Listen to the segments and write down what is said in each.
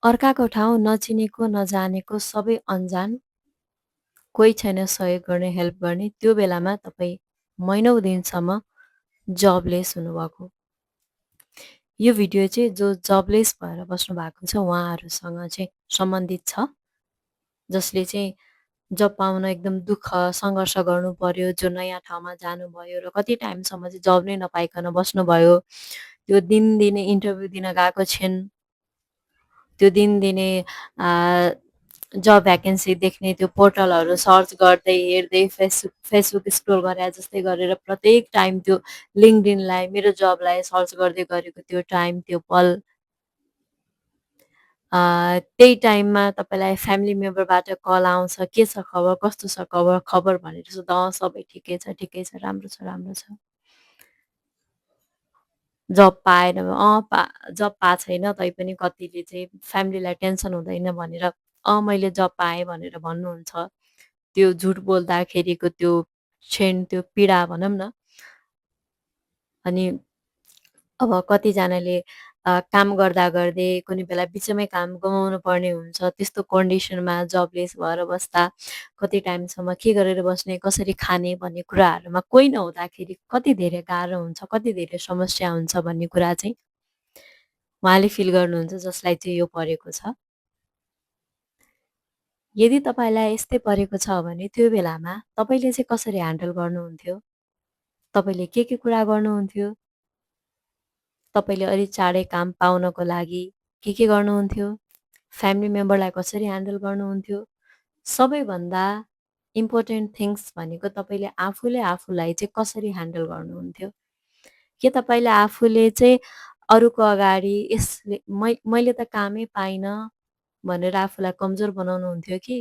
अर्काको ठाउँ नचिनेको, नजानेको, सबै अन्जान, कोही छैन सहयोग गर्ने, हेल्प गर्ने, त्यो बेलामा तपाईँ महिनौँ दिनसम्म जबलेस हुनुभएको। यो भिडियो चाहिँ जो जबलेस भएर बस्नु भएको छ उहाँहरूसँग चाहिँ सम्बन्धित छ, जसले चाहिँ जब पाउन एकदम दुःख सङ्घर्ष गर्नु पर्यो, जो नयाँ ठाउँमा जानुभयो र कति टाइमसम्म चाहिँ जब नै नपाइकन बस्नुभयो, त्यो दिनदिनै इन्टरभ्यू दिन गएको छिन्, त्यो दिनदिनै जब भ्याकेन्सी देख्ने त्यो पोर्टलहरू सर्च गर्दै हेर्दै फेसबुक स्क्रोल गरे जस्तै गरेर प्रत्येक टाइम त्यो लिङ्कडिनलाई मेरो जबलाई सर्च गर्दै गरेको त्यो टाइम त्यो पल त्यही टाइममा तपाईँलाई फ्यामिली मेम्बरबाट कल आउँछ, के छ खबर, कस्तो छ खबर खबर भनेर सोध्दा सबै ठिकै छ, राम्रो छ, राम्रो छ। जब पाएन जब पाएको छैन तैपनि कतिले चाहिँ फ्यामिलीलाई टेन्सन हुँदैन भनेर मैले जब पाएँ भनेर भन्नुहुन्छ। त्यो झुट बोल्दाखेरिको त्यो क्षण, त्यो पीडा भनौँ न। अनि अब कतिजनाले काम गर्दा गर्दै कुनै बेला बिचमै काम गुमाउनु पर्ने हुन्छ। त्यस्तो कन्डिसनमा जबलेस भएर बस्दा कति टाइमसम्म के गरेर बस्ने, कसरी खाने भन्ने कुराहरूमा कोही नहुँदाखेरि कति धेरै गाह्रो हुन्छ, कति धेरै समस्या हुन्छ भन्ने कुरा चाहिँ उहाँले फिल गर्नुहुन्छ, जसलाई चाहिँ यो परेको छ। यदि तपाईँलाई यस्तै परेको छ भने त्यो बेलामा तपाईँले चाहिँ कसरी ह्यान्डल गर्नुहुन्थ्यो? तपाईँले के कुरा गर्नुहुन्थ्यो? तपाईँले अलिक चाँडै काम पाउनको लागि के गर्नुहुन्थ्यो? फ्यामिली मेम्बरलाई कसरी ह्यान्डल गर्नुहुन्थ्यो? सबैभन्दा इम्पोर्टेन्ट थिङ्स भनेको तपाईँले आफूले आफूलाई चाहिँ कसरी ह्यान्डल गर्नुहुन्थ्यो? के तपाईँले आफूले चाहिँ अरूको अगाडि यसले मैले त कामै पाइनँ भनेर आफूलाई कमजोर बनाउनुहुन्थ्यो कि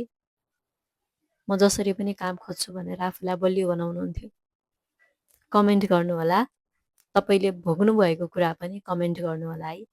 म जसरी पनि काम खोज्छु भनेर आफूलाई बलियो बनाउनुहुन्थ्यो? कमेन्ट गर्नुहोला। तपाईँले भोग्नुभएको कुरा पनि कमेन्ट गर्नुहोला है।